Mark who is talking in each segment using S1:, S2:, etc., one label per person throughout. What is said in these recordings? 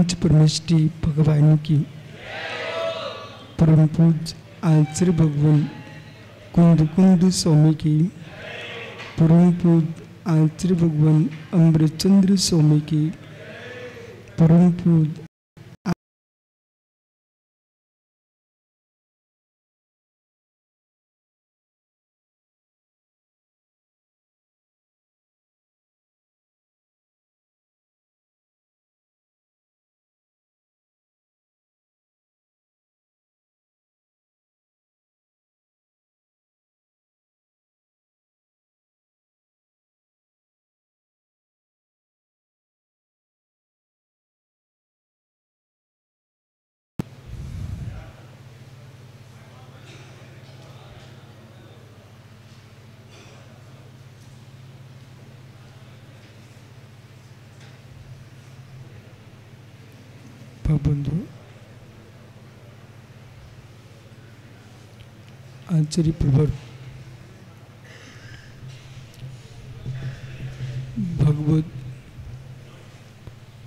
S1: पंच परमेष्टि भगवान की, परम पूज आचार्य भगवान कुंद कुंद स्वामी की, परम पूज आचार्य भगवान अमृतचंद्र स्वामी की, परम पूज बंधु आचार्य प्रवर भगवत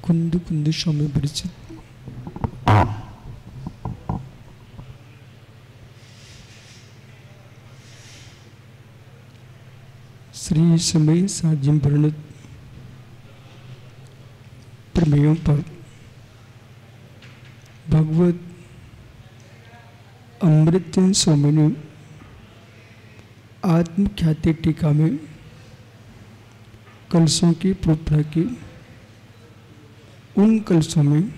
S1: कुंद कुंद स्वामी परिचित श्री समय साजिम वर्णित प्रमेयों पर भगवत अमृतचंद्र स्वामी ने आत्मख्याति टीका में कलशों की प्रोत्साहन की। उन कलशों में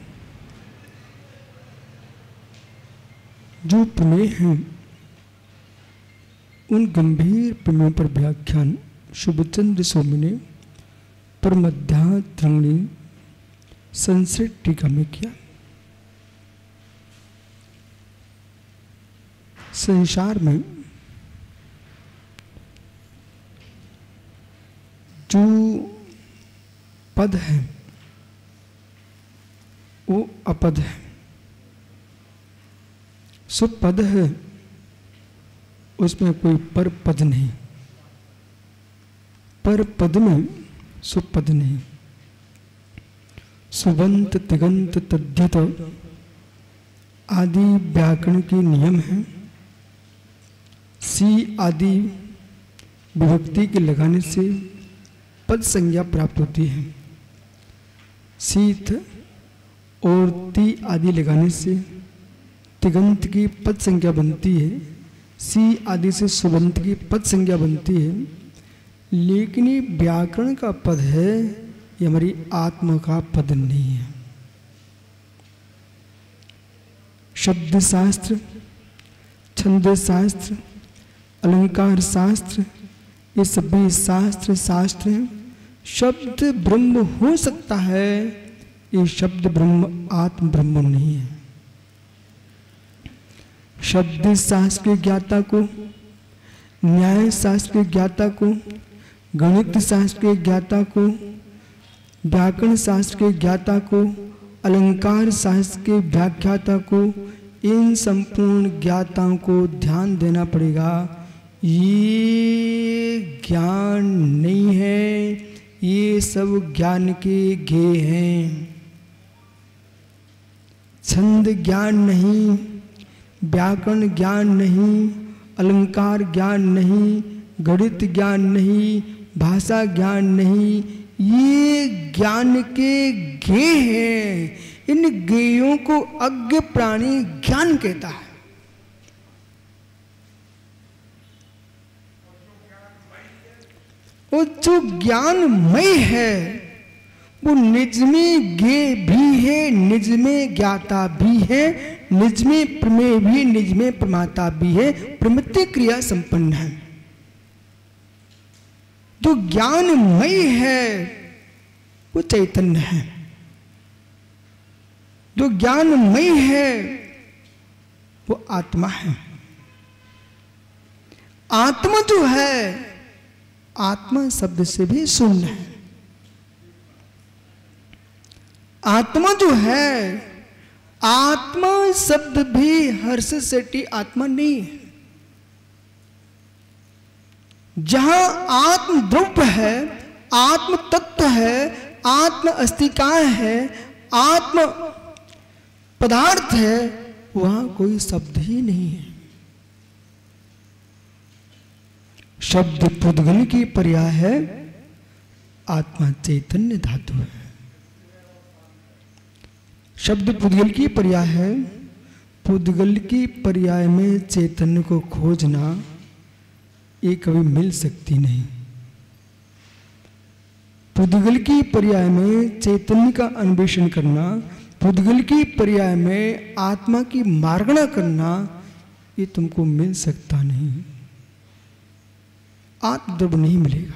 S1: जो प्रमेय हैं, उन गंभीर प्रमेयों पर व्याख्यान शुभचंद्र स्वामी ने परमध्यात्मनी संस्कृत टीका में किया। संसार में जो पद है वो अपद है, सुपद है उसमें कोई पर पद नहीं, पर पद में सुपद नहीं। सुबंत तिगंत तद्धित आदि व्याकरण के नियम हैं। सी आदि विभक्ति के लगाने से पद संज्ञा प्राप्त होती है। शीत और ती आदि लगाने से तिगंत की पद संज्ञा बनती है। सी आदि से सुबंत की पद संज्ञा बनती है। लेकिन ये व्याकरण का पद है, ये हमारी आत्मा का पद नहीं है। शब्द शास्त्र, छंद शास्त्र, अलंकार शास्त्र, ये सभी शास्त्र हैं। शब्द ब्रह्म हो सकता है, ये शब्द ब्रह्म आत्म ब्रह्म नहीं है। शब्द शास्त्र के ज्ञाता को, न्याय शास्त्र के ज्ञाता को, गणित शास्त्र के ज्ञाता को, व्याकरण शास्त्र के ज्ञाता को, अलंकार शास्त्र के व्याख्याता को, इन संपूर्ण ज्ञाताओं को ध्यान देना पड़ेगा। ये ज्ञान नहीं है, ये सब ज्ञान के गे हैं। छंद ज्ञान नहीं, व्याकरण ज्ञान नहीं, अलंकार ज्ञान नहीं, गणित ज्ञान नहीं, भाषा ज्ञान नहीं, ये ज्ञान के गे हैं। इन गेयों को अज्ञ प्राणी ज्ञान कहता है। वो जो ज्ञानमय है वो निज में गे भी है, निज में ज्ञाता भी है, निज में प्रमेय भी, निज में प्रमाता भी है, प्रमिति क्रिया संपन्न है। जो ज्ञानमय है वो चैतन्य है। जो ज्ञानमय है वो आत्मा है। आत्मा जो है, आत्मा शब्द से भी शून्य है। आत्मा जो है, आत्मा शब्द भी हर्ष सेठी आत्मा नहीं है। जहां आत्म द्रव्य है, आत्म तत्व है, आत्म अस्तिका है, आत्म पदार्थ है, वहां कोई शब्द ही नहीं है। शब्द पुद्गल की पर्याय है, आत्मा चैतन्य धातु है। शब्द पुद्गल की पर्याय है, पुद्गल की पर्याय में चैतन्य को खोजना ये कभी मिल सकती नहीं। पुद्गल की पर्याय में चैतन्य का अन्वेषण करना, पुद्गल की पर्याय में आत्मा की मार्गणा करना, ये तुमको मिल सकता नहीं। आत्मद्रव्य नहीं मिलेगा।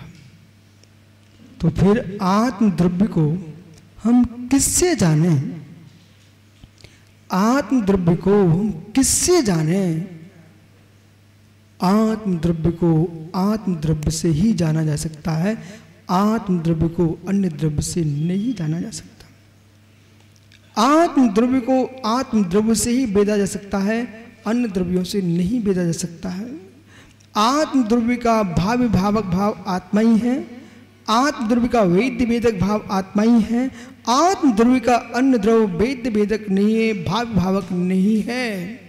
S1: तो फिर आत्मद्रव्य को हम किससे जाने? आत्मद्रव्य को हम किससे जाने? आत्मद्रव्य को आत्मद्रव्य से ही जाना जा सकता है। आत्मद्रव्य को अन्य द्रव्य से नहीं जाना जा सकता। आत्मद्रव्य को आत्मद्रव्य से ही भेदा जा सकता है, अन्य द्रव्यों से नहीं भेदा जा सकता है। आत्मद्रव्य का भाव भावक भाव आत्मा ही है। आत्मद्रव्य का वेद्य वेदक भाव आत्मा ही है। आत्मद्रव्य का अन्य द्रव्य वेद्य वेदक नहीं है, भाव भावक नहीं है।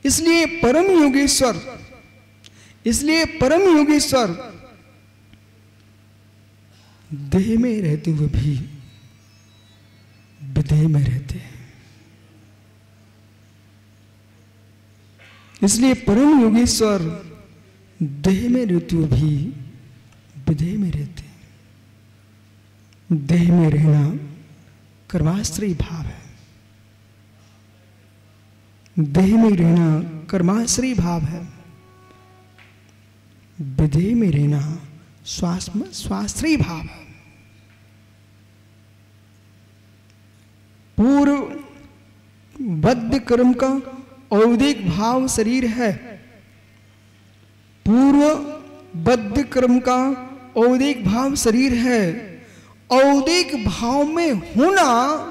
S1: इसलिए परम योगेश्वर देह में रहते हुए भी विदेह में रहते हैं। इसलिए परम योगेश्वर देह में रहते हुए भी विदेह में रहते हैं। देह में रहना कर्माश्रयी भाव है। देह में रहना कर्माश्रयी भाव है। विदेह में रहना स्वाश्रयी भाव है। पूर्व बद्ध कर्म का औदिक भाव शरीर है। पूर्व बद्ध कर्म का औदिक भाव शरीर है। औदिक भाव में होना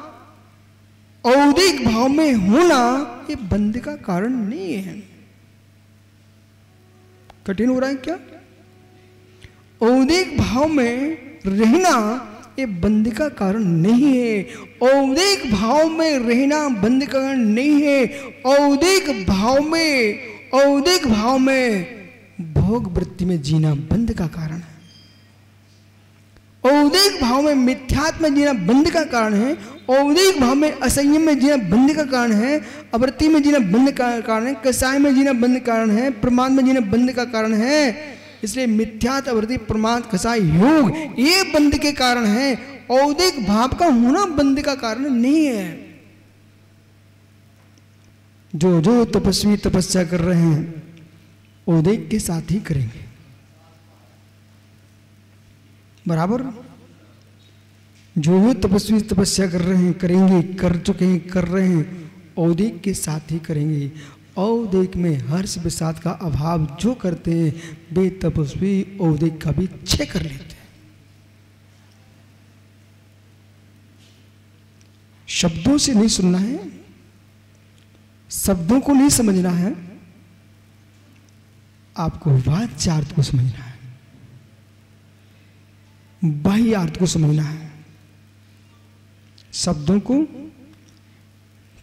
S1: ये बंध का कारण नहीं है। कठिन हो रहा है क्या? औदिक भाव में रहना ये बंध का कारण नहीं है। औदिक भाव में रहना बंध का कारण नहीं है। औदिक भाव में भोग वृत्ति में जीना बंध का कारण है। औदिक भाव में मिथ्यात्व में जीना बंध का कारण है। औदिक भाव में असंयम में जीना बंध का कारण है। अवृत्ति में जीना बंध का कारण है। कसाय में जीना बंध का कारण है। प्रमाद में जीना बंध का कारण है। इसलिए मिथ्यात्व, अवृत्ति, प्रमाद, कसाय, योग ये बंध के कारण है। औदिक भाव का होना बंध का कारण नहीं है। जो तपस्वी तपस्या कर रहे हैं औदिक के साथ ही करेंगे। बराबर? जो तपस्वी तपस्या कर रहे हैं करेंगे, कर चुके हैं, कर रहे हैं, औदिक के साथ ही करेंगे। औदिक में हर्ष विषाद का अभाव जो करते हैं वे तपस्वी औदिक का भी क्षय कर लेते हैं। शब्दों से नहीं सुनना है, शब्दों को नहीं समझना है, आपको वाच्यार्थ को समझना है, बाह्य अर्थ को समझना है।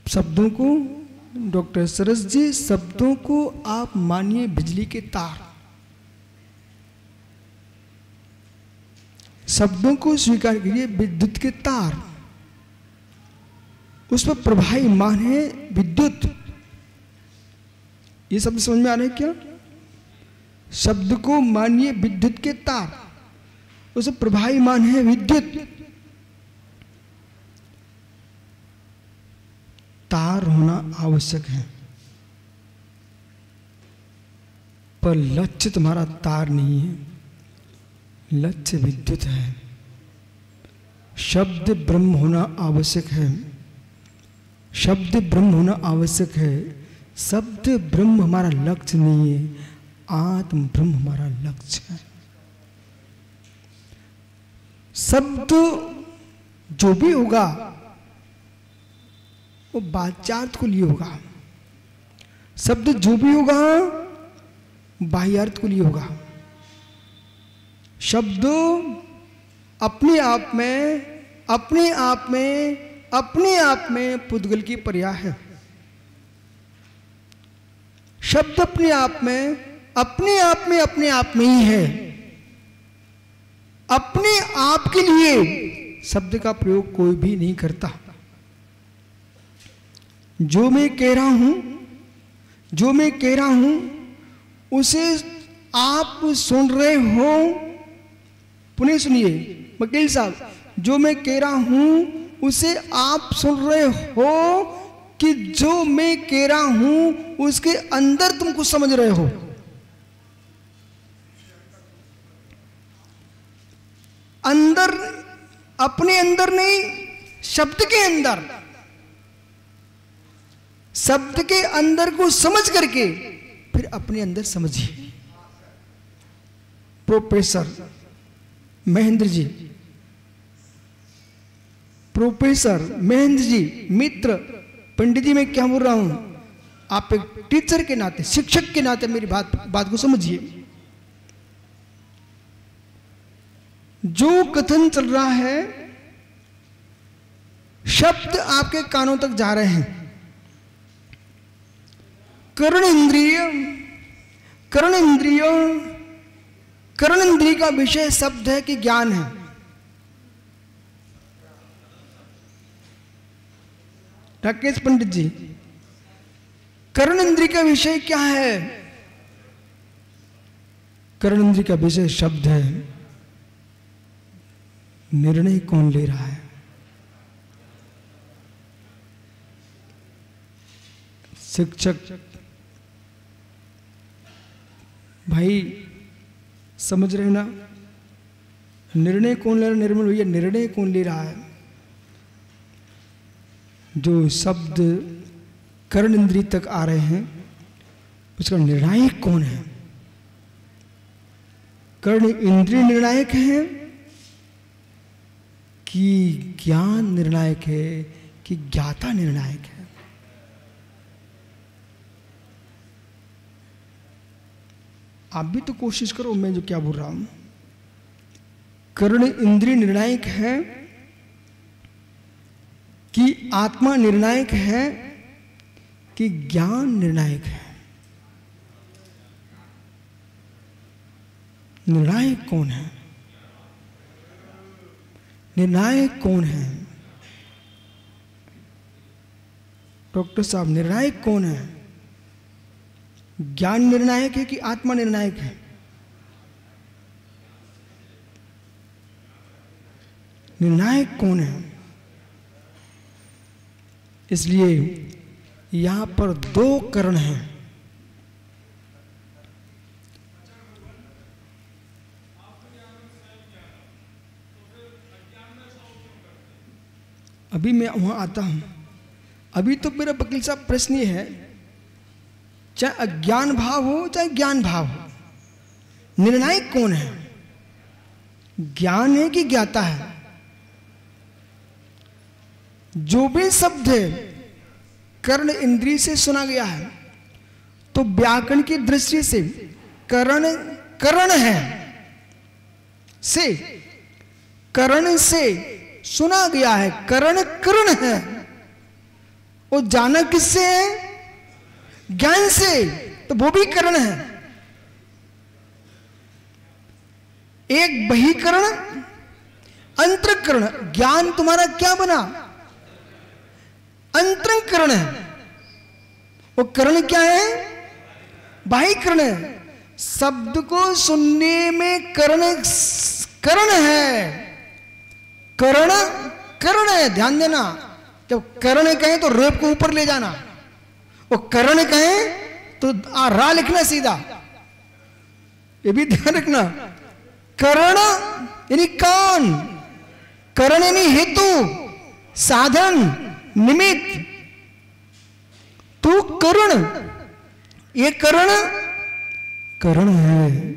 S1: शब्दों को डॉक्टर सरस जी, शब्दों को आप मानिए बिजली के तार। शब्दों को स्वीकार कीजिए विद्युत के तार। उस पर प्रवाहमान है विद्युत। ये शब्द समझ में आ रहे हैं क्या? शब्द को मानिए विद्युत के तार, उस पर प्रवाहमान है विद्युत। तार होना आवश्यक है, पर लक्ष्य तुम्हारा तार नहीं है, लक्ष्य विद्युत है। शब्द ब्रह्म होना आवश्यक है, शब्द ब्रह्म होना आवश्यक है। शब्द ब्रह्म हमारा लक्ष्य नहीं है, आत्म ब्रह्म हमारा लक्ष्य है। शब्द जो भी होगा वो वाच्यार्थ को लिए होगा। शब्द जो भी होगा बाह्यार्थ को लिए होगा। शब्द अपने आप में पुद्गल की पर्याय है। शब्द अपने आप में ही है। अपने आप के लिए शब्द का प्रयोग कोई भी नहीं करता। जो मैं कह रहा हूं उसे आप सुन रहे हो। पुनः सुनिए वकील साहब, जो मैं कह रहा हूं उसे आप सुन रहे हो कि जो मैं कह रहा हूं उसके अंदर तुम कुछ समझ रहे हो। अंदर, अपने अंदर नहीं, शब्द के अंदर, शब्द के अंदर को समझ करके फिर अपने अंदर समझिए। प्रोफेसर महेंद्र जी, मित्र, पंडित जी, मैं क्या बोल रहा हूं, आप एक टीचर के नाते, शिक्षक के नाते मेरी बात को समझिए। जो कथन चल रहा है, शब्द आपके कानों तक जा रहे हैं। कर्ण इंद्रिय का विषय शब्द है कि ज्ञान है। राकेश पंडित जी, कर्ण इंद्रिय का विषय क्या है? कर्ण इंद्रिय का विषय शब्द है। निर्णय कौन ले रहा है? शिक्षक भाई, समझ रहे ना? निर्णय कौन ले रहा है? निर्मल भैया, निर्णय कौन ले रहा है? जो शब्द कर्ण इंद्रिय तक आ रहे हैं उसका निर्णायक कौन है? कर्ण इंद्रिय निर्णायक है कि ज्ञान निर्णायक है कि ज्ञाता निर्णायक है? आप भी तो कोशिश करो, मैं जो क्या बोल रहा हूं। कर्ण इंद्रिय निर्णायक है कि आत्मा निर्णायक है कि ज्ञान निर्णायक है? निर्णायक कौन है? निर्णायक कौन है? डॉक्टर साहब, निर्णायक कौन है? ज्ञान निर्णायक है कि आत्मा निर्णायक है? निर्णायक कौन है? इसलिए यहां पर दो कर्ण हैं। अभी मैं वहां आता हूं। अभी तो मेरा वकील साहब प्रश्न ये है, चाहे अज्ञान भाव हो चाहे ज्ञान भाव हो, निर्णायक कौन है? ज्ञान है कि ज्ञाता है? जो भी शब्द है कर्ण इंद्रिय से सुना गया है, तो व्याकरण की दृष्टि से कर्ण है से, कर्ण से सुना गया है, कर्ण है। वो जाना किससे है? ज्ञान से, तो वो भी कर्ण है। एक बहिकर्ण, अंतरकर्ण। ज्ञान तुम्हारा क्या बना? अंतरकर्ण है। वो कर्ण क्या है? बाह्यकर्ण है। शब्द को सुनने में कर्ण है। कर्ण है, ध्यान देना। जब कर्ण कहें तो रेप को ऊपर ले जाना, वो कर्ण कहें तो रा लिखना सीधा, ये भी ध्यान रखना। कर्ण यानी कान, कर्ण यानी हेतु, साधन, निमित्त। तो कर्ण, ये कर्ण है।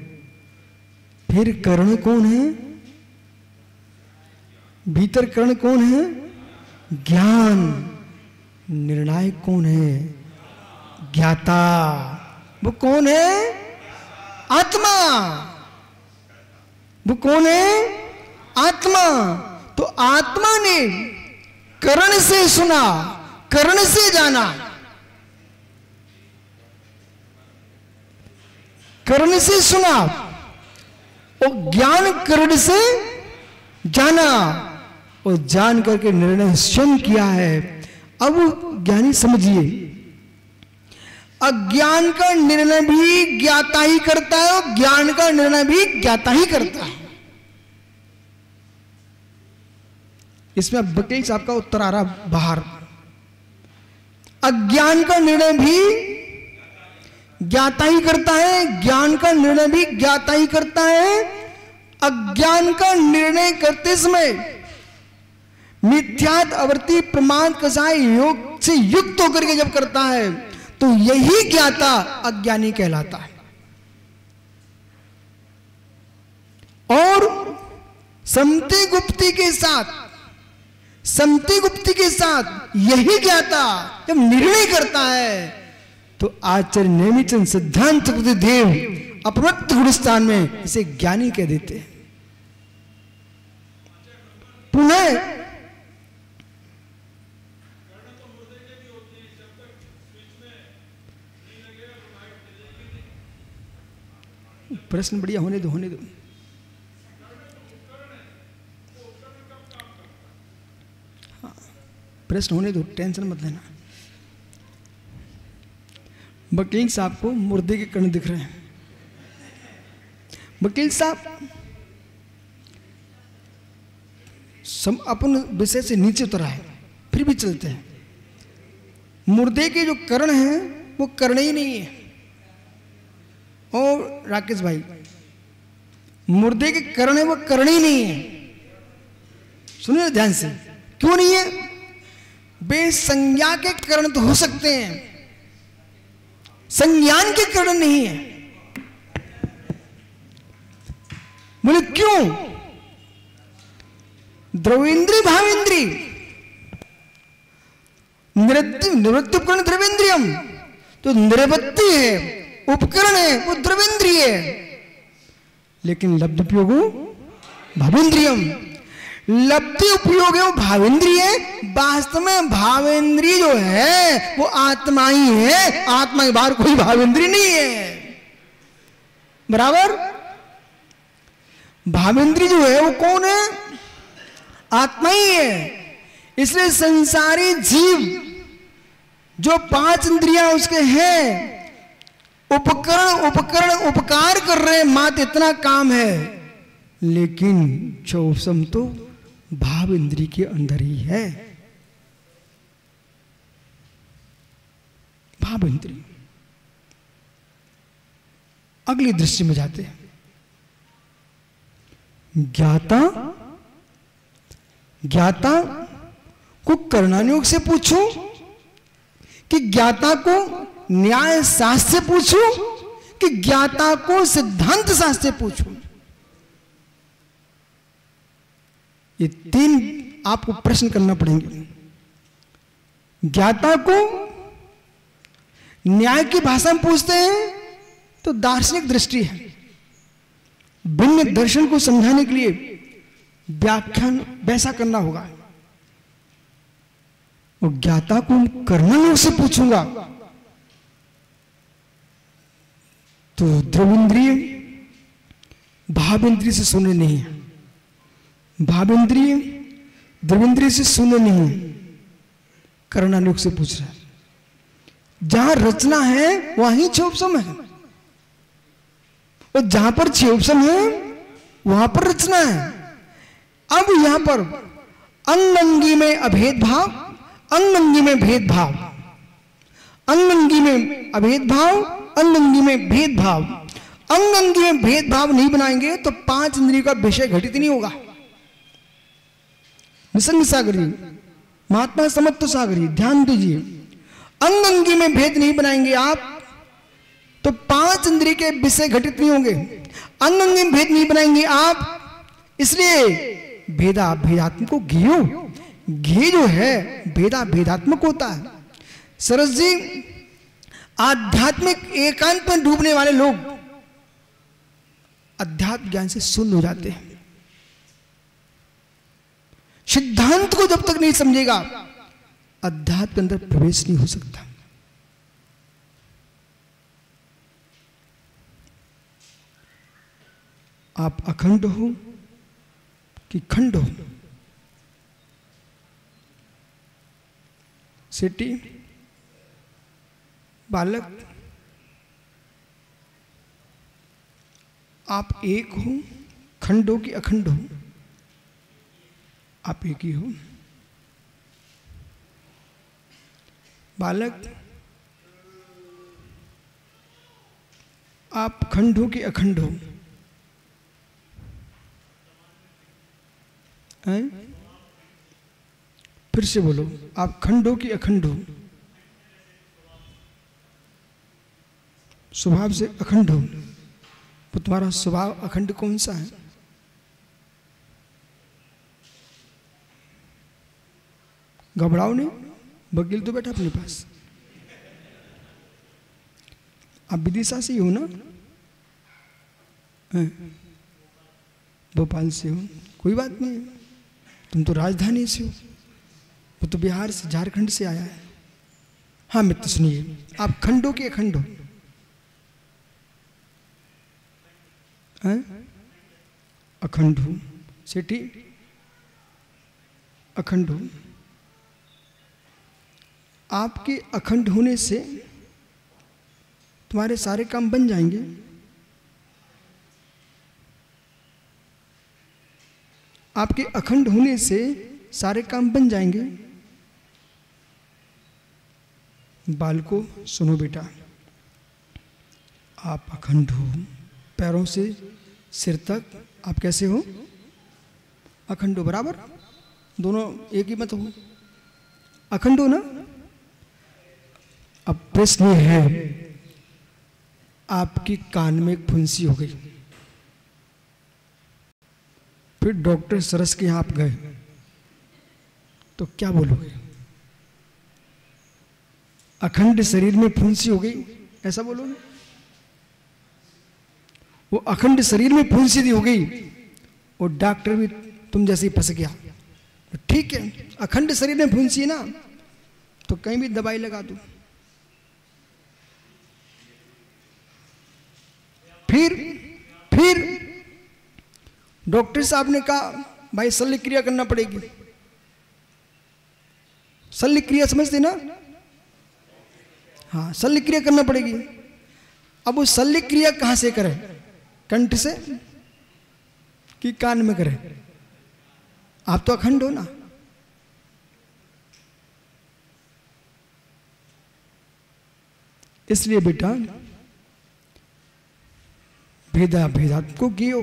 S1: फिर कर्ण कौन है? भीतर कर्ण कौन है? ज्ञान। निर्णायक कौन है? ज्ञाता। वो कौन है? आत्मा। वो कौन है? आत्मा, तो आत्मा ने कर्ण से सुना, कर्ण से जाना, कर्ण से सुना और ज्ञान कर्ण से जाना और जान करके निर्णय स्वयं किया है। अब ज्ञानी समझिए, अज्ञान का निर्णय भी ज्ञाता ही करता है और ज्ञान का निर्णय भी ज्ञाता ही करता है। इसमें वकील साहब का उत्तर आ रहा बाहर। अज्ञान का निर्णय भी ज्ञाता ही करता है, ज्ञान का निर्णय भी ज्ञाता ही करता है। अज्ञान का निर्णय करते समय मिथ्यात अवर्ती प्रमाण कसाय योग से युक्त होकर के जब करता है तो यही ज्ञाता अज्ञानी कहलाता है। और समति गुप्ती के साथ, समति गुप्ती के साथ यही ज्ञाता जब निर्णय करता है तो आचार्य नेमिचंद सिद्धांत देव अपवृत्त गुणस्थान में इसे ज्ञानी कह देते हैं। पुनः प्रश्न बढ़िया होने दो, होने दो। हाँ, प्रश्न होने दो, टेंशन मत लेना। वकील साहब को मुर्दे के कर्ण दिख रहे हैं। वकील साहब अपन विषय से नीचे उतरा है, फिर भी चलते हैं। मुर्दे के जो कर्ण हैं वो कर्ण ही नहीं है। और राकेश भाई, मुर्दे के कर्ण है वो कर्ण ही नहीं है। सुनिए ध्यान से, क्यों नहीं है? बेसंज्ञा के कर्ण तो हो सकते हैं, संज्ञान के कर्ण नहीं है। बोले क्यों? द्रवेंद्री भावेंद्री निवृत्ति उपकरण द्रवेंद्रियम, तो निवृत्ति है, उपकरण है, वो द्रवेंद्रिय है। लेकिन लब्ध उपयोग भावेंद्रियम, लब्धि उपयोग है वो भावेंद्रिय है। वास्तव में भावेंद्रिय जो है वो आत्मा ही है, आत्मा के बाहर कोई भावेंद्रिय नहीं है। बराबर? भावेंद्रिय जो है वो कौन है? आत्मा ही है। इसलिए संसारी जीव जो 5 इंद्रियां उसके हैं, उपकार कर रहे हैं, मात्र इतना काम है। लेकिन चौसम तो भाव इंद्रिय के अंदर ही है। भाव इंद्रिय। अगली दृष्टि में जाते हैं। ज्ञाता को कर्णानुयोग से पूछूं कि ज्ञाता को न्याय शास्त्र से पूछूं कि ज्ञाता को सिद्धांत शास्त्र से पूछूं? ये 3 आपको प्रश्न करना पड़ेंगे। ज्ञाता को न्याय की भाषा में पूछते हैं तो दार्शनिक दृष्टि है। भिन्न दर्शन को समझाने के लिए व्याख्यान वैसा करना होगा। और ज्ञाता को कर्णानुयोग से पूछूंगा तो द्रवेंद्रिय भावेंद्रिय से सुने नहीं है, भावेंद्रिय द्रवेंद्रिय से सुने नहीं है, कर्णानुयोग से पूछ रहा है। जहां रचना है वहीं क्षोभसम है, और जहां पर क्षोभसम है वहां पर रचना है। अब यहां पर अंगंगी में अभेद भाव, अंगंगी में भेदभाव, अंगंगी में अभेद भाव, अंगंगी में भेदभाव। अंगंगी में भेदभाव नहीं बनाएंगे तो 5 इंद्रियों का विषय घटित नहीं होगा। निसंग सागरी, महात्मा समत्व सागरी, ध्यान दीजिए। अंगंगी में भेद नहीं बनाएंगे आप तो 5 इंद्रिय के विषय घटित नहीं होंगे। अंगंगी में भेद नहीं बनाएंगे आप, इसलिए भेदात्मक को घियो, घी जो है भेदात्मक होता है। सरस जी, आध्यात्मिक एकांत में डूबने वाले लोग अध्यात्म ज्ञान से शून्य हो जाते हैं। सिद्धांत को जब तक नहीं समझेगा अध्यात्म के अंदर प्रवेश नहीं हो सकता। आप अखंड हो कि खंड हो। सिटी बालक, आप एक हो, खंड हो कि अखंड हो? आप एक ही हो। बालक, आप खंड हो कि अखंड हो? हैं? फिर से बोलो, आप खंड हो कि अखंड हो? स्वभाव से अखंड हो। तो तुम्हारा स्वभाव अखंड कौन सा है? घबराओ नहीं, वकील तो बैठा अपने पास। आप विदिशा से ही हो ना? भोपाल से हो, कोई बात नहीं, तुम तो राजधानी से हो, वो तो बिहार से, झारखंड से आया है। हाँ मित्र सुनिए, आप खंड हो कि अखंड हो? अखंड हो। सेठी, अखंड हो। आपके अखंड होने से तुम्हारे सारे काम बन जाएंगे। आपके अखंड होने से सारे काम बन जाएंगे। बालको सुनो बेटा, आप अखंड हो, पैरों से सिर तक आप कैसे हो? अखंड हो, बराबर, दोनों एक ही मत हो, अखंड हो ना? अब प्रश्न ये है, आपकी कान में एक फुंसी हो गई, फिर डॉक्टर सरस के यहाँ आप गए, तो क्या बोलोगे? अखंड शरीर में फुंसी हो गई, ऐसा बोलोगे? वो अखंड शरीर में फुंसी हो गई और डॉक्टर भी तुम जैसे ही फंस गया, तो ठीक है, अखंड शरीर में फुंसी है ना, तो कहीं भी दवाई लगा दो। फिर डॉक्टर साहब ने कहा भाई शल्य क्रिया करना पड़ेगी। शल्य क्रिया समझते ना? हाँ, शल्य क्रिया करना पड़ेगी। अब वो शल्य क्रिया कहां से करें? कंठ से कि कान में करें? आप तो अखंड हो ना। इसलिए बेटा भेदा भेदात्मक को ज्ञेय,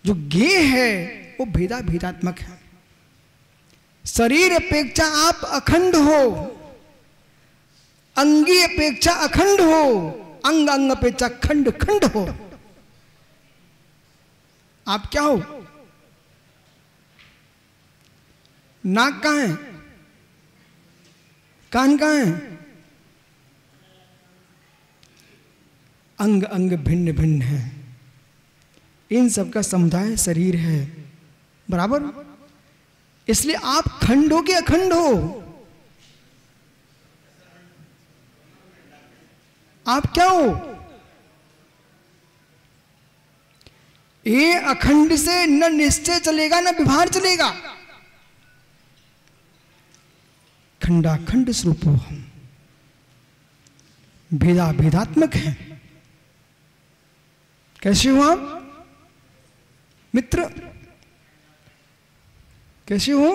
S1: जो ज्ञेय है वो भेदा भेदात्मक है। शरीर अपेक्षा आप अखंड हो, अंगी अपेक्षा अखंड हो, अंग अंग अपेक्षा खंड खंड हो। आप क्या हो? नाक कहां है? कान कहां है? अंग अंग भिन्न भिन्न है, इन सब का समुदाय शरीर है, बराबर। इसलिए आप खंड हो कि अखंड हो? आप क्या हो? ये अखंड से न निश्चय चलेगा न विभार चलेगा। खंडाखंड स्वरूप हो हम, भेदा भेदात्मक है। कैसे हो आप मित्र? कैसे हो?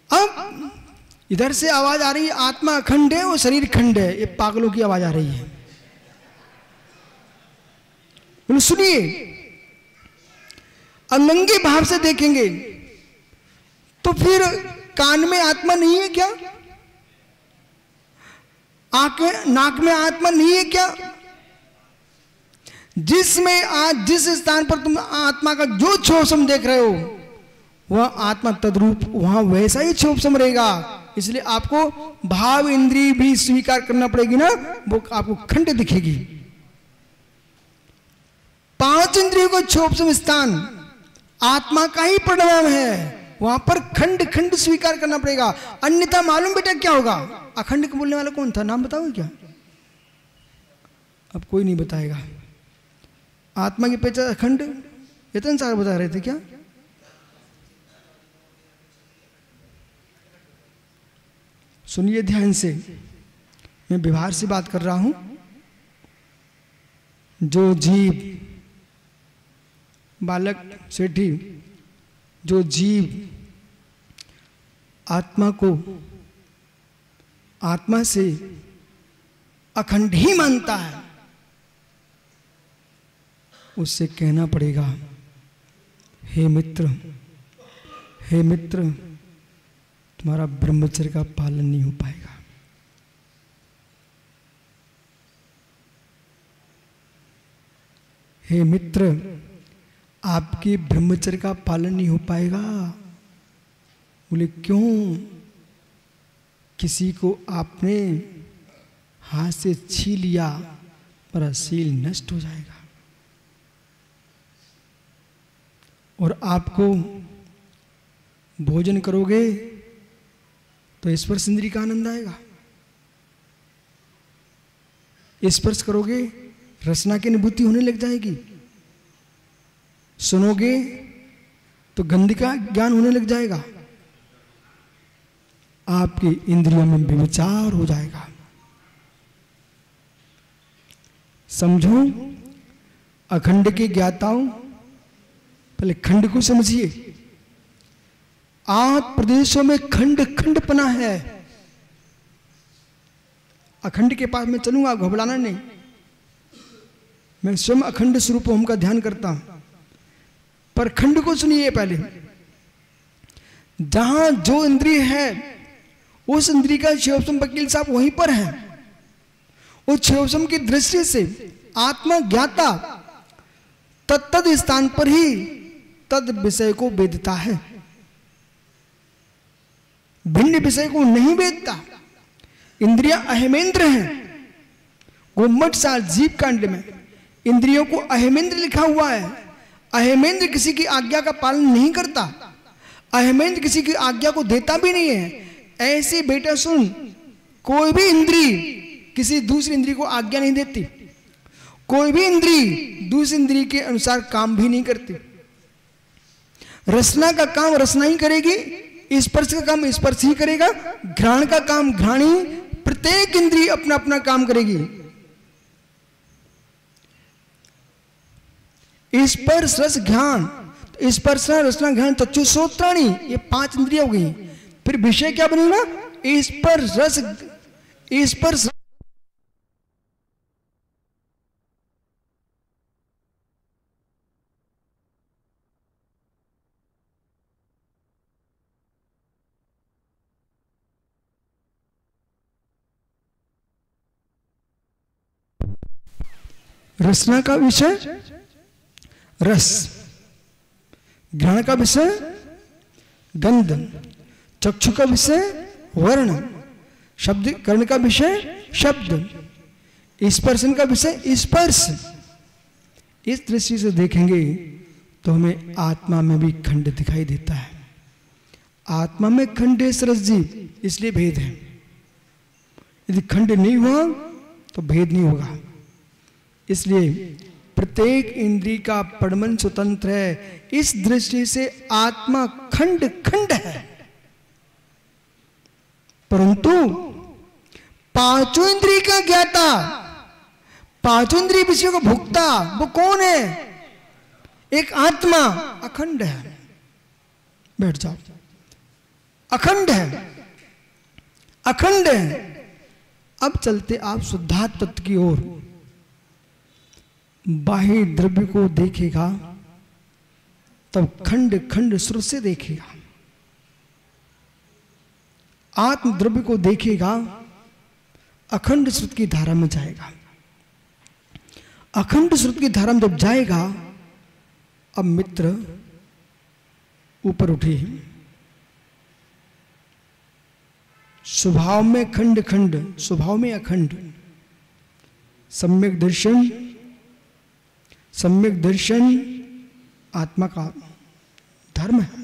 S1: अब इधर से आवाज आ रही है आत्मा अखंड है और शरीर खंड है, ये पागलों की आवाज आ रही है। बोलो सुनिए, अंगंगी भाव से देखेंगे तो फिर कान में आत्मा नहीं है क्या? आंखें नाक में आत्मा नहीं है क्या? जिसमें आज जिस स्थान पर तुम आत्मा का जो क्षोभसम देख रहे हो वह आत्मा तद्रूप वहां वैसा ही क्षोभसम रहेगा। इसलिए आपको भाव इंद्रिय भी स्वीकार करना पड़ेगी ना, वो आपको खंड दिखेगी। 5 इंद्रियों का क्षोभसम स्थान आत्मा का ही परिणाम है, वहां पर खंड खंड स्वीकार करना पड़ेगा, अन्यथा मालूम बेटा क्या होगा। अखंड को बोलने वाला कौन था, नाम बताओगे क्या? अब कोई नहीं बताएगा। आत्मा की पहचान अखंड इतने सारे बता रहे थे क्या? सुनिए ध्यान से, मैं व्यवहार से बात कर रहा हूं। जो जीव, बालक सेठी, जो जीव आत्मा को आत्मा से अखंड ही मानता है, उससे कहना पड़ेगा, हे मित्र, हे मित्र, तुम्हारा ब्रह्मचर्य का पालन नहीं हो पाएगा। हे मित्र, आपके ब्रह्मचर्य का पालन नहीं हो पाएगा। बोले क्यों? किसी को आपने हाथ से छीन लिया, पर शील नष्ट हो जाएगा। और आपको भोजन करोगे तो स्पर्श इंद्रिय का आनंद आएगा, स्पर्श करोगे रसना की अनुभूति होने लग जाएगी, सुनोगे तो गंध का ज्ञान होने लग जाएगा, आपकी इंद्रियों में विचार हो जाएगा। समझो, अखंड के ज्ञाताओं, पहले खंड को समझिए। 8 प्रदेशों में खंड खंडपना है। अखंड के पास मैं चलूंगा, घबराना नहीं। मैं स्वयं अखंड स्वरूप ओम का ध्यान करता हूं, पर खंड को सुनिए पहले। जहां जो इंद्रिय है, उस इंद्रिय का क्षयोपम वकील साहब वहीं पर है। उस क्षयोपम की दृष्टि से आत्मा ज्ञाता तत्तद स्थान पर ही तद विषय को वेदता है, भिन्न विषय को नहीं वेदता। इंद्रियां अहमेंद्र हैं। गोमठ साल जीव कांड में इंद्रियों को अहमेंद्र लिखा हुआ है। अहमेंद्र किसी की आज्ञा का पालन नहीं करता, अहमेंद्र किसी की आज्ञा को देता भी नहीं है। ऐसे बेटा सुन, कोई भी इंद्रिय किसी दूसरी इंद्रिय को आज्ञा नहीं देती, कोई भी इंद्रिय दूसरी इंद्रिय के अनुसार काम भी नहीं करती। रसना का काम रसना ही करेगी, स्पर्श का काम स्पर्श ही करेगा, घ्राण का काम घ्राण ही। प्रत्येक इंद्रिय अपना अपना काम करेगी। स्पर्श रस घ्राण, स्पर्श रसना घ्राण चक्षु श्रोत्राणि, ये 5 इंद्रियां हो गई। फिर विषय क्या बनेगा? स्पर्श रस, स्पर्श रसना का विषय रस, घ्राण का विषय गंध, चक्षु का विषय वर्ण, शब्द कर्ण का विषय शब्द, स्पर्शन का विषय स्पर्श। इस दृष्टि से देखेंगे तो हमें आत्मा में भी खंड दिखाई देता है। आत्मा में खंड है सरस जी, इसलिए भेद है। यदि खंड नहीं हुआ तो भेद नहीं होगा। इसलिए प्रत्येक इंद्रिय का परमन स्वतंत्र है। इस दृष्टि से आत्मा खंड खंड है। परंतु 5 इंद्रिय का ज्ञाता, 5 इंद्रिय विषयों को भोक्ता, वो कौन है? एक आत्मा अखंड है। बैठ जाओ, अखंड है, अखंड है। अब चलते आप शुद्धात्म तत्व की ओर। बाह्य द्रव्य को देखेगा तब खंड खंड श्रुत से देखेगा। आत्म द्रव्य को देखेगा, अखंड श्रुत की धारा में जाएगा। अखंड श्रुत की धारा में जब जाएगा, अब मित्र ऊपर उठे। स्वभाव में खंड खंड, स्वभाव में अखंड। सम्यक दर्शन, सम्यक दर्शन आत्मा का धर्म है,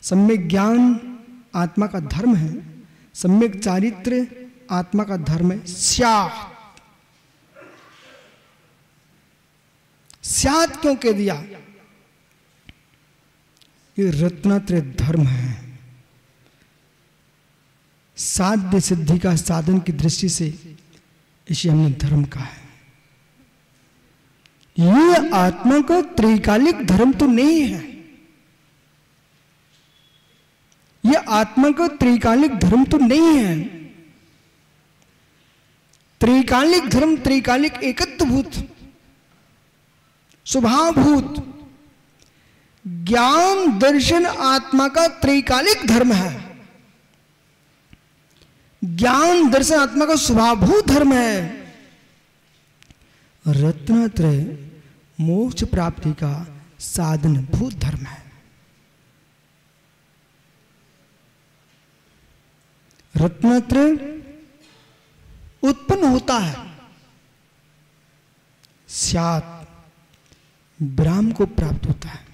S1: सम्यक ज्ञान आत्मा का धर्म है, सम्यक चारित्र आत्मा का धर्म है। स्यात् क्यों कह दिया? ये रत्नात्रय धर्म है। साध्य सिद्धि का साधन की दृष्टि से इसे हमने धर्म कहा है। ये आत्मा का त्रैकालिक धर्म तो नहीं है, ये आत्मा का त्रैकालिक धर्म तो नहीं है। त्रैकालिक धर्म त्रैकालिक एकत्वभूत स्वभावभूत ज्ञान दर्शन आत्मा का त्रैकालिक धर्म है। ज्ञान दर्शन आत्मा का स्वभावभूत धर्म है। रत्नात्रय मोक्ष प्राप्ति का साधन भूत धर्म है। रत्नात्रय उत्पन्न होता है, स्यात् ब्रह्म को प्राप्त होता है,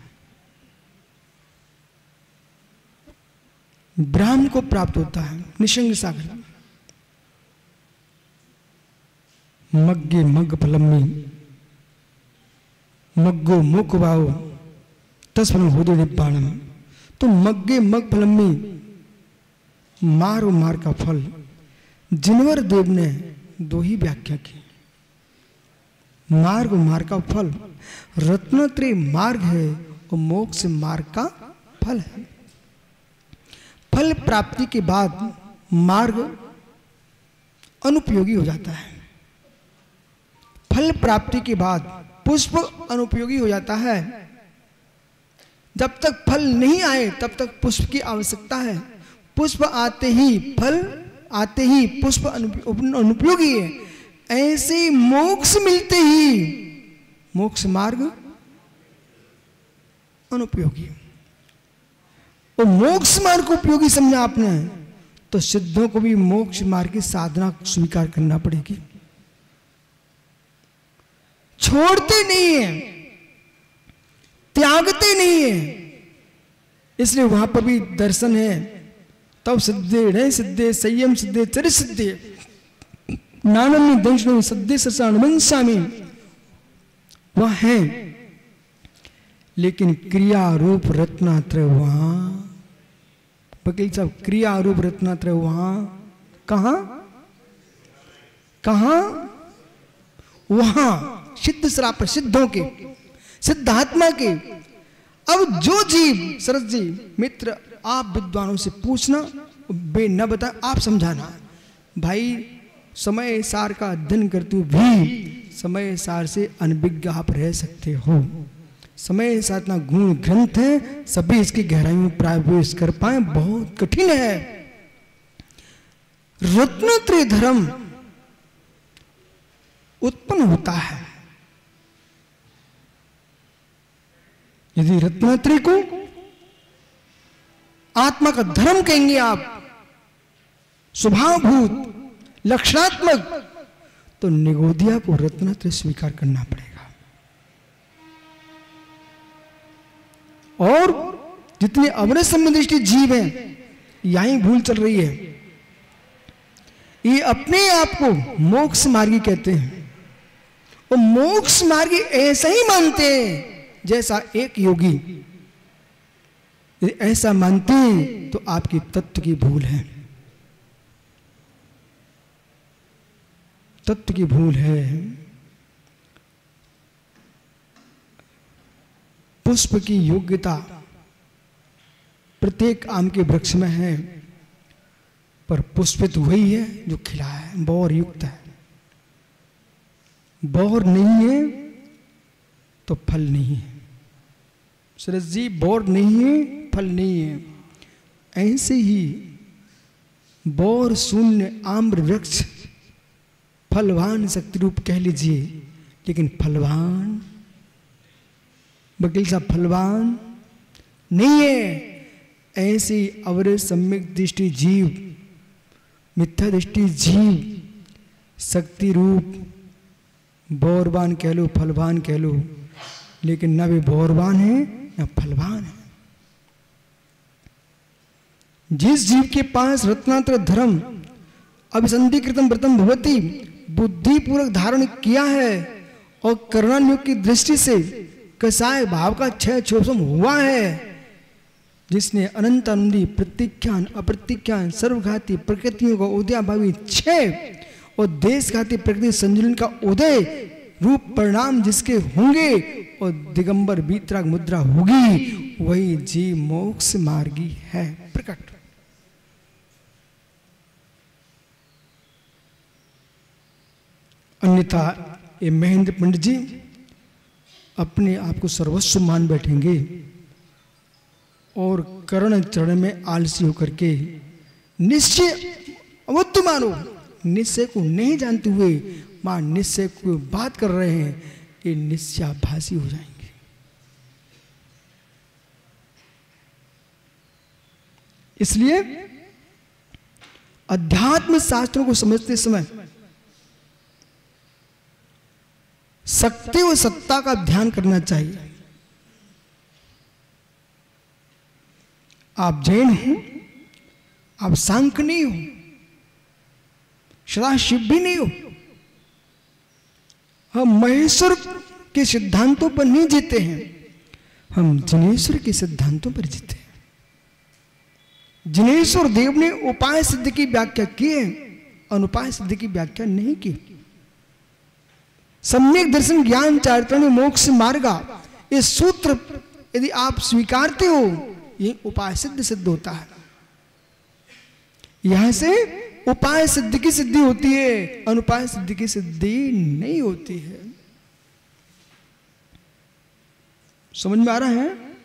S1: ब्रह्म को प्राप्त होता है। निशंग सागर मग्गे मग्ग फलम्मी मग्गो मुख वाओ तस्मन होदे निब्बाणम। तो मग्गे मग फलम्मी मारो मार का फल, जिनवर देव ने दो ही व्याख्या की। मार्ग मार्ग का फल, रत्नत्रय मार्ग है और मोक्ष मार्ग का फल है। फल प्राप्ति के बाद मार्ग अनुपयोगी हो जाता है। फल प्राप्ति के बाद पुष्प अनुपयोगी हो जाता है। जब तक फल नहीं आए तब तक पुष्प की आवश्यकता है। पुष्प आते ही फल आते ही पुष्प अनुपयोगी है। ऐसे मोक्ष मिलते ही मोक्ष मार्ग अनुपयोगी। और मोक्ष मार्ग को उपयोगी समझा आपने तो सिद्धों को भी मोक्ष मार्ग की साधना स्वीकार करना पड़ेगी। छोड़ते नहीं है, त्यागते नहीं है। इसलिए वहां पर भी दर्शन है। तब सिद्धे रे सिद्धे संयम सिद्धे चरित सिद्धे नानन्य दंशन सद्य ससानुवंशामी वह है। लेकिन क्रिया रूप रत्नात्रय वहां, वकील साहब क्रिया रूप रत्नात्रय वहां कहां कहां? वहां सिद्ध श्राप सिद्धों के, सिद्धात्मा के। अब जो जीव सरस जी मित्र आप विद्वानों से पूछना, बे न बता आप समझाना। भाई समय सार का अध्ययन करते हुए भी समय सार से अनभिज्ञ आप रह सकते हो। समय सार इतना गुण ग्रंथ है, सभी इसकी गहराई में प्रवेश कर पाए बहुत कठिन है। रत्नत्रय धर्म उत्पन्न होता है। यदि रत्नत्रय को आत्मा का धर्म कहेंगे आप, स्वभावभूत लक्षणात्मक, तो निगोदिया को रत्नत्रय स्वीकार करना पड़ेगा। और जितने अवरत संबंधिष्ट जीव हैं यहीं भूल चल रही है। ये अपने आप को मोक्ष मार्गी कहते हैं और मोक्ष मार्गी ऐसा ही मानते हैं जैसा एक योगी। यदि ऐसा मानते हैं तो आपकी तत्व की भूल है, तत्व की भूल है। पुष्प की योग्यता प्रत्येक आम के वृक्ष में है, पर पुष्पित वही है जो खिला है, बौर युक्त है। बौर नहीं है तो फल नहीं है। सुरेश जी बौर नहीं है फल नहीं है। ऐसे ही बौर शून्य आम्र वृक्ष फलवान शक्ति रूप कह लीजिए, लेकिन फलवान वकील साहब फलवान नहीं है। ऐसी अवरत सम्यक दृष्टि जीव, मिथ्या दृष्टि जीव शक्ति रूप बौरवान कह लो फलवान कह लो, लेकिन न वे भोरवान है न फलवान है। जिस जीव के पास रत्नात्र धर्म अभिसंधिकृतम व्रतम भवति बुद्धि पूर्वक धारण किया है और करुणानियोग की दृष्टि से कसाय भाव का क्षय क्षोभम हुआ है, जिसने अनंत आनंदी प्रत्यख्यान अप्रत्यख्यान सर्वघाती प्रकृतियों का उदयाभावी क्षय और देशघाती प्रकृति संजुलन का उदय रूप परिणाम जिसके होंगे और दिगंबर वीतराग मुद्रा होगी, वही जीव मोक्ष मार्गी है प्रकट। अन्यथा ये महेंद्र पंडित जी अपने आप को सर्वस्व मान बैठेंगे और कर्ण चरण में आलसी होकर के निश्चय अवत्व मानो निश्चय को नहीं जानते हुए मां निश्चय को बात कर रहे हैं, ये निश्चयाभासी हो जाएंगे। इसलिए अध्यात्म शास्त्रों को समझते समय शक्ति और सत्ता का ध्यान करना चाहिए। आप जैन हो, आप सांख्य नहीं हो, सदाशिव भी नहीं हो। हम महेश्वर के सिद्धांतों पर नहीं जीते हैं, हम जिनेश्वर के सिद्धांतों पर जीते हैं। जिनेश्वर देव ने उपाय सिद्ध की व्याख्या की है, अनुपाय सिद्ध की व्याख्या नहीं की। सम्यक दर्शन ज्ञान चारित्र्य मोक्ष मार्गा, ये सूत्र यदि आप स्वीकारते हो, ये उपाय सिद्ध होता है। यहां से उपाय सिद्ध की सिद्धि होती है, अनुपाय सिद्ध की सिद्धि नहीं होती है। समझ में आ रहा है?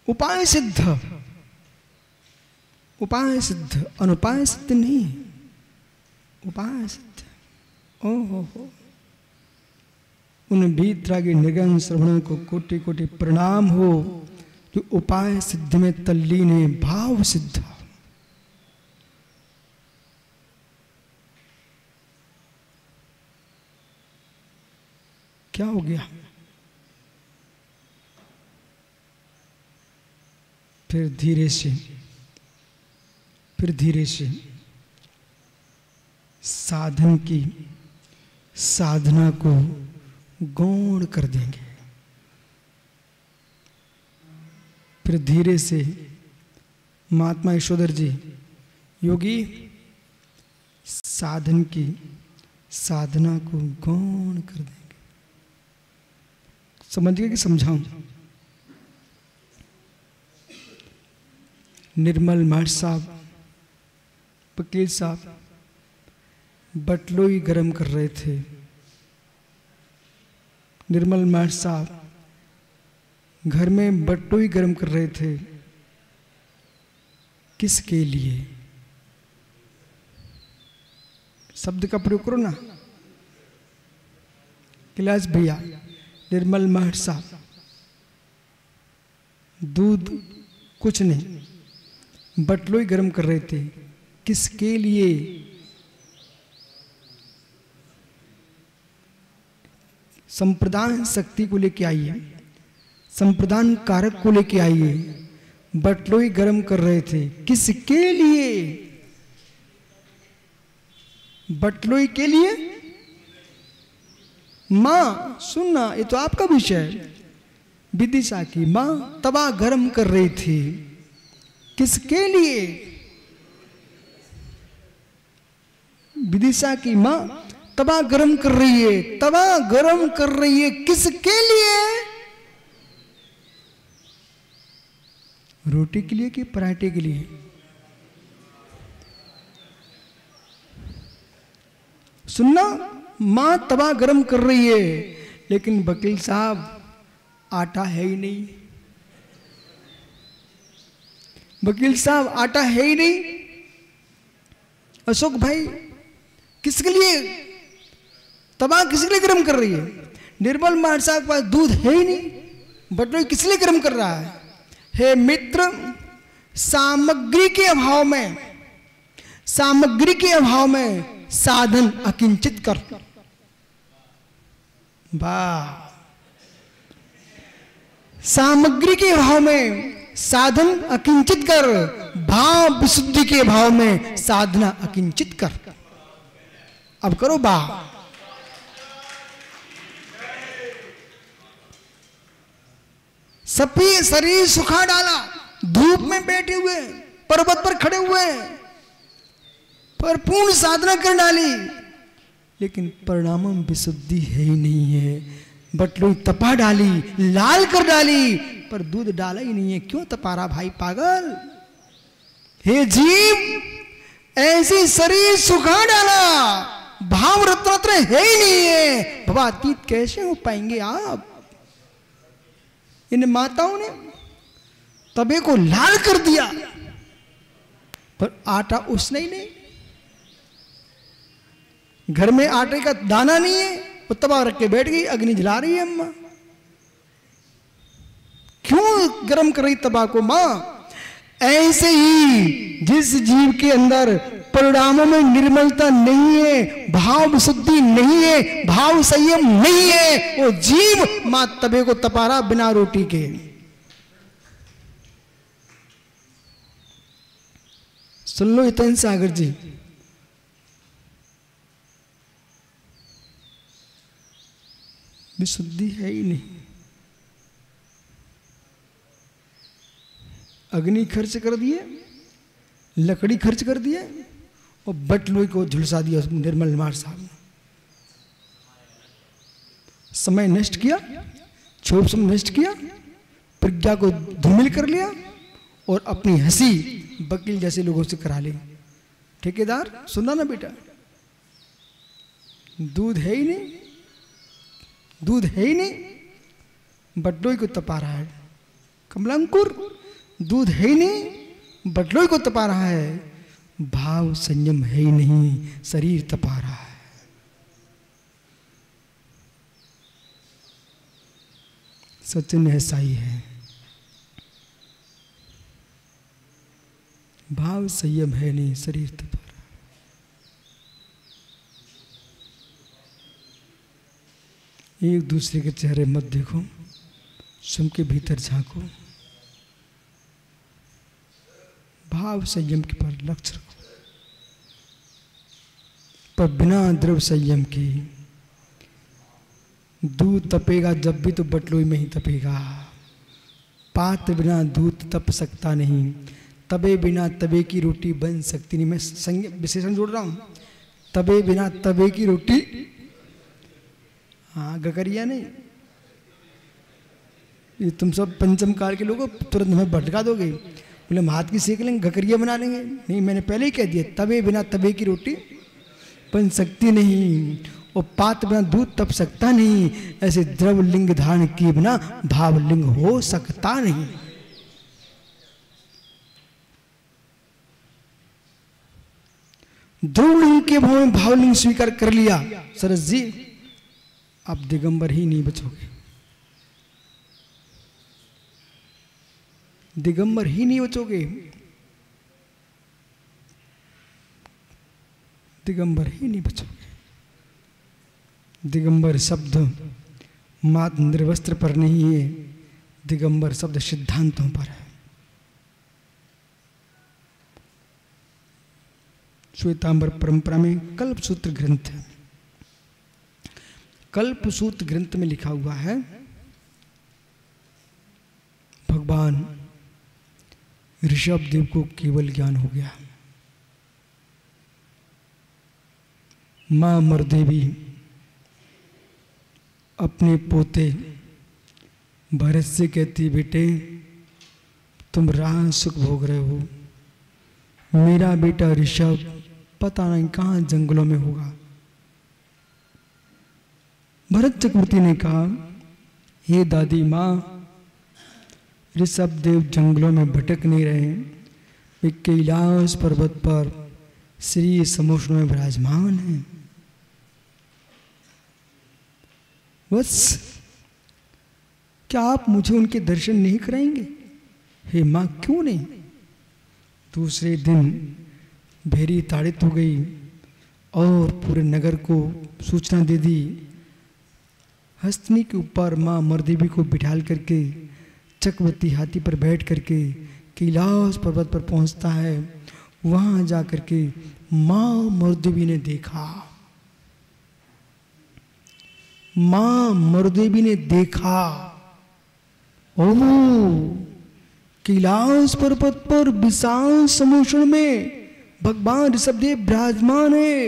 S1: उपाय सिद्ध, उपाय सिद्ध, अनुपाय सिद्ध नहीं, उपाय सिद्ध। ओहो हो, उन वीतरागी निर्गम श्रवणों को कोटि कोटि प्रणाम हो, जो उपाय सिद्ध में तल्लीन है, भाव सिद्ध। क्या हो गया? फिर धीरे से साधन की साधना को गौण कर देंगे। फिर धीरे से महात्मा यशोधर जी योगी साधन की साधना को गौण कर देंगे। समझ गए कि समझाऊं? निर्मल माठ साहब, वकील साहब बटलोई गरम कर रहे थे। निर्मल माठ साहब घर में बटलोई गरम कर रहे थे। किसके लिए? शब्द का प्रयोग करो ना। कैलाश भैया, निर्मल माठ साहब दूध कुछ नहीं, बटलोई गरम कर रहे थे। किसके लिए? संप्रदान शक्ति को लेके आइए, संप्रदान कारक को लेके आइए। बटलोई गरम कर रहे थे, किसके लिए? बटलोई के लिए? मां सुनना, ये तो आपका विषय है। विदिशा की मां तवा गरम कर रही थी, किसके लिए? विदिशा की मां तवा गरम कर रही है, तवा गरम कर रही है, किसके लिए? रोटी के लिए कि पराठे के लिए? सुनना, मां तवा गरम कर रही है, लेकिन वकील साहब आटा है ही नहीं। वकील साहब आटा है ही नहीं। अशोक भाई किसके लिए तवा किसके लिए गर्म कर रही है? निर्मल माठ साहब के पास दूध है ही नहीं, बटलोई किस लिए गर्म कर रहा है? हे मित्र, सामग्री के अभाव में, सामग्री के अभाव में साधन अकिंचित कर। वाह। सामग्री के भाव में साधन अकिंचित कर, भाव विशुद्धि के भाव में साधना अकिंचित कर। अब करो वाह। सभी शरीर सुखा डाला, धूप में बैठे हुए, पर्वत पर खड़े हुए, पर पूर्ण साधना कर डाली, लेकिन परिणाम विशुद्धि है ही नहीं है। बटलू तपा डाली, लाल कर डाली, पर दूध डाला ही नहीं है। क्यों तपा रहा भाई पागल? हे जीव, ऐसी शरीर सुखा डाला, भाव रत्न है ही नहीं है, भवातीत कैसे हो पाएंगे आप? इन माताओं ने तबे को लाल कर दिया, पर आटा उसने ही नहीं। घर में आटे का दाना नहीं है, वो तवा रख के बैठ गई, अग्नि जला रही है अम्मा। क्यों गर्म कर रही तवा को मां? ऐसे ही जिस जीव के अंदर परिणामों में निर्मलता नहीं है, भाव शुद्धि नहीं है, भाव संयम नहीं है, वो जीव मां तबे को तपा रहा बिना रोटी के। सुन लो हितेन सागर जी, विशुद्धि है ही नहीं। अग्नि खर्च कर दिए, लकड़ी खर्च कर दिए, और बटलोई को झुलसा दिया उस निर्मल मार साहब ने। समय नष्ट किया, क्षोभ समय नष्ट किया, प्रज्ञा को धूमिल कर लिया, और अपनी हंसी वकील जैसे लोगों से करा ली। ठेकेदार सुना ना बेटा, दूध है ही नहीं, दूध है ही नहीं, बटलोई को तपा रहा है। कमलांकुर, दूध है ही नहीं, बटलोई को तपा रहा है। भाव संयम है ही नहीं, शरीर तपा रहा है। सचिन ऐसा ही है। भाव संयम है नहीं, शरीर तपा रहा है। एक दूसरे के चेहरे मत देखो, स्वयं के भीतर झांको। भाव संयम के पर लक्ष्य रखो, पर बिना द्रव्य संयम के दूध तपेगा जब भी तो बटलोई में ही तपेगा। पात्र बिना दूध तप सकता नहीं, तबे बिना तबे की रोटी बन सकती नहीं। मैं विशेषण जोड़ रहा हूं, तबे बिना तबे की रोटी। हाँ, गकरिया नहीं, ये तुम सब पंचम काल के लोगों तुरंत हमें भटका दोगे। बोले हम हाथ की सेक लेंगे, गकरिया बना लेंगे। नहीं, मैंने पहले ही कह दिया, तबे बिना तबे की रोटी बन सकती नहीं, और पात्र बिना दूध तप सकता नहीं। ऐसे द्रव लिंग धारण किए बिना भाव लिंग हो सकता नहीं। द्रव लिंग के भाव में भाव लिंग स्वीकार कर लिया सरस जी, आप दिगंबर ही नहीं बचोगे, दिगंबर ही नहीं बचोगे, दिगंबर ही नहीं बचोगे। दिगंबर शब्द मात्र निर्वस्त्र पर नहीं है, दिगंबर शब्द सिद्धांतों पर है। श्वेतांबर परंपरा में कल्पसूत्र ग्रंथ है। कल्पसूत्र ग्रंथ में लिखा हुआ है, भगवान ऋषभ देव को केवल ज्ञान हो गया। मां मरदेवी अपने पोते भरत से कहती, बेटे तुम राह सुख भोग रहे हो, मेरा बेटा ऋषभ पता नहीं कहां जंगलों में होगा। भरत चक्रवर्ती ने कहा, हे दादी मां, ऋषभ देव जंगलों में भटक नहीं रहे, वे कैलाश पर्वत पर श्री समोष्ण में विराजमान हैं। बस क्या आप मुझे उनके दर्शन नहीं कराएंगे? हे मां, क्यों नहीं? दूसरे दिन भेरी ताड़ित हो गई और पूरे नगर को सूचना दे दी, हस्तनी के ऊपर माँ मरदेवी को बिठाल करके चक्रवर्ती हाथी पर बैठ करके कैलाश पर्वत पर पहुंचता है। वहां जा करके माँ मरदेवी ने देखा, माँ मरदेवी ने देखा, ओह कैलाश पर्वत पर विशाल समुद्र में भगवान ऋषभदेव विराजमान है।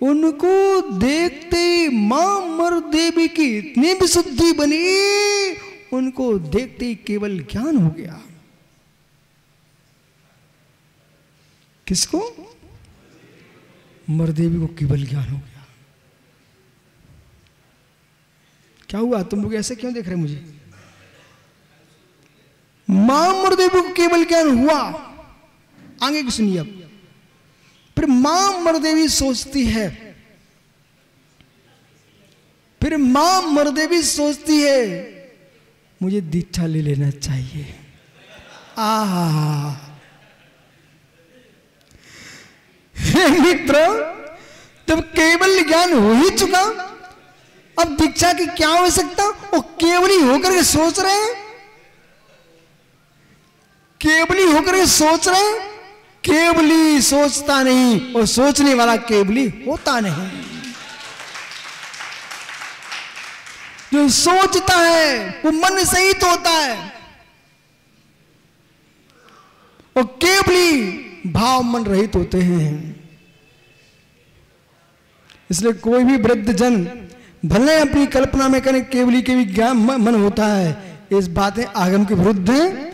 S1: उनको देखते ही मां मरदेवी की इतनी विशुद्धि बनी, उनको देखते ही केवल ज्ञान हो गया। किसको? मरदेवी को केवल ज्ञान हो गया। क्या हुआ? तुम लोग ऐसे क्यों देख रहे मुझे? मां मरदेवी को केवल ज्ञान हुआ। आगे की सुनिए अब। फिर मां मरदेवी सोचती है, फिर मां मरदेवी सोचती है मुझे दीक्षा ले लेना चाहिए। हे मित्र, तब केवल ज्ञान हो ही चुका, अब दीक्षा की क्या आवश्यकता? वो केवली होकर के सोच रहे हैं, केवली होकर के सोच रहे हैं। केवली सोचता नहीं और सोचने वाला केवली होता नहीं। जो सोचता है वो मन सहित होता है और केवली भाव मन रहित होते हैं। इसलिए कोई भी वृद्ध जन भले अपनी कल्पना में करें केवली के भी ज्ञान मन होता है, इस बातें आगम के विरुद्ध हैं।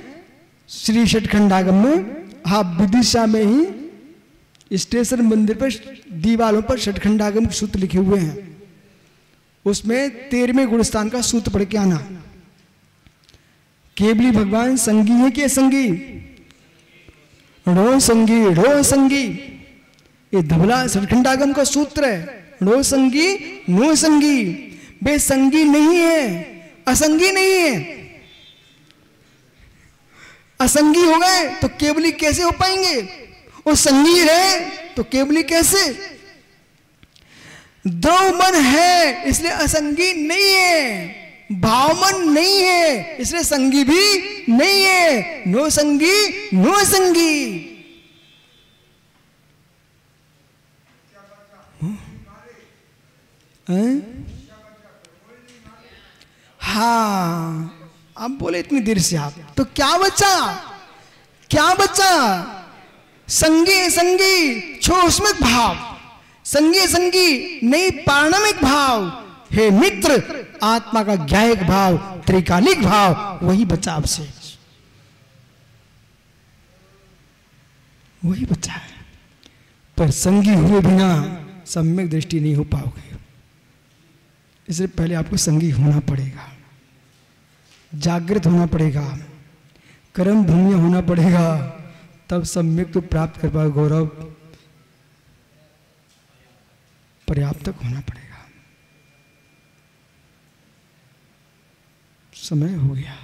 S1: श्री षटखंड आगम में आप विदिशा में ही स्टेशन मंदिर पर दीवारों पर षटखंडागम के सूत्र लिखे हुए हैं। उसमें 13वें गुणस्थान का सूत्र पढ़ के आना। केवली भगवान संगी है कि असंगी? रो संगी, रो संगी, ये धबला षटखंडागम का सूत्र है। रो संगी, नो संगी, वे संगी नहीं है, असंगी नहीं है। असंगी हो गए तो केवली कैसे हो पाएंगे? वो संगी रहे तो केवली कैसे? द्रव मन है इसलिए असंगी नहीं है, भावमन नहीं है इसलिए संगी भी नहीं है। नो संगी, नो संगी। हाँ, अब बोले इतनी देर से आप, तो क्या बचा? क्या बचा? संगी संगी छोष्मिक भाव, संगी संगी नहीं पारणमिक भाव। हे मित्र, आत्मा का ज्ञायक भाव, त्रिकालिक भाव, वही बचा आपसे, वही बचा है। पर संगी हुए बिना सम्यक दृष्टि नहीं हो पाओगे। इसलिए पहले आपको संगी होना पड़ेगा, जागृत होना पड़ेगा, कर्म भूमि होना पड़ेगा, तब सम्यक तो प्राप्त कर पाओगे। गौरव, पर्याप्त होना पड़ेगा। समय हो गया।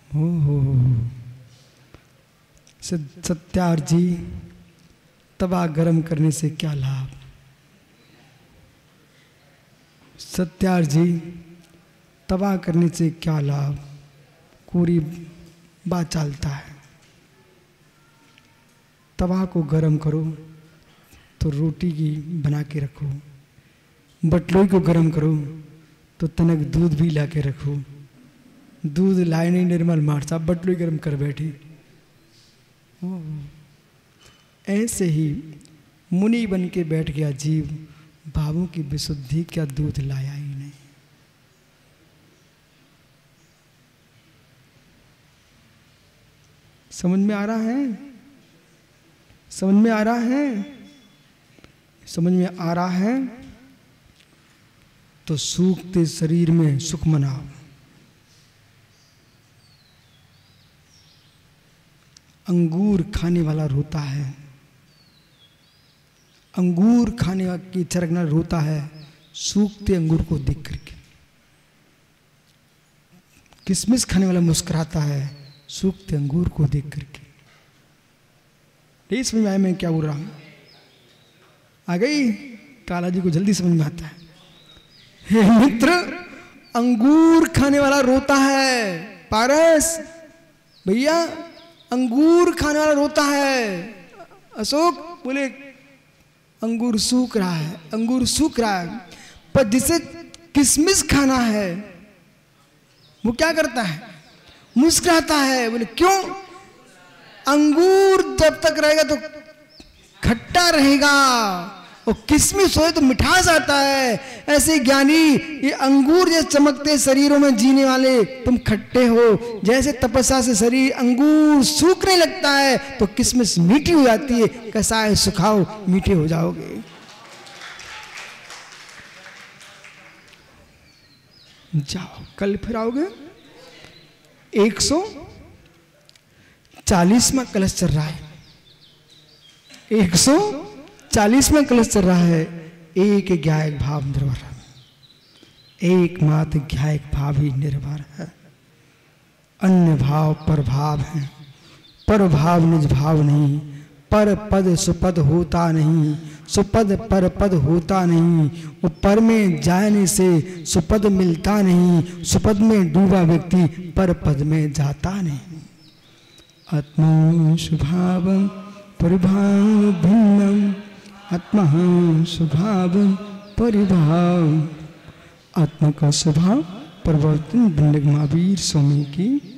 S1: हो सत्यार जी, तवा गर्म करने से क्या लाभ? सत्यार जी, तवा करने से क्या लाभ? पूरी बात चलता है। तवा को गरम करो तो रोटी की बना के रखो, बटलोई को गरम करो तो तनक दूध भी ला के रखो। दूध लाए नहीं निर्मल मार साहब, बटलोई गरम कर बैठी। ऐसे ही मुनि बन के बैठ गया जीव, भावों की विशुद्धि क्या दूध लाया ही नहीं। समझ में आ रहा है? समझ में आ रहा है? समझ में आ रहा है तो सूखते शरीर में सुख मनाओ। अंगूर खाने वाला रोता है, अंगूर खाने की इच्छा रखना रोता है सूखते अंगूर को देख करके। किशमिश खाने वाला मुस्कुराता है सूखते अंगूर को देख करके। नहीं समझ में आया मैं क्या बोल रहा हूं? आ गई? काला जी को जल्दी समझ में आता है। हे मित्र, अंगूर खाने वाला रोता है। पारस भैया, अंगूर खाने वाला रोता है। अशोक बोले अंगूर सूख रहा है, अंगूर सूख रहा है। पर जिसे किशमिश खाना है वो क्या करता है? मुस्कुराता है। बोले क्यों? अंगूर जब तक रहेगा तो खट्टा रहेगा और किशमिश होए तो मिठास आता है। ऐसे ज्ञानी, ये अंगूर जैसे चमकते शरीरों में जीने वाले तुम खट्टे हो। जैसे तपस्या से शरीर अंगूर सूखने लगता है तो किशमिश मीठी हो जाती है। कसाय सुखाओ, मीठे हो जाओगे। जाओ, कल फिर आओगे। 140वां कलश चल रहा है। 140वां कलश चल रहा है। एक ज्ञायक भाव निर्भर है, एकमात्र ज्ञायक भाव ही निर्भर है। अन्य भाव पर भाव है, पर भाव निज भाव नहीं। पर पद सुपद होता नहीं, सुपद पर पद होता नहीं। ऊपर में जाने से सुपद मिलता नहीं। सुपद में डूबा व्यक्ति पर पद में जाता नहीं। आत्मा स्वभाव परिभाव भिन्नम, आत्मा स्वभाव परिभाव। आत्मा का स्वभाव परिवर्तन भिन्न। महावीर स्वामी की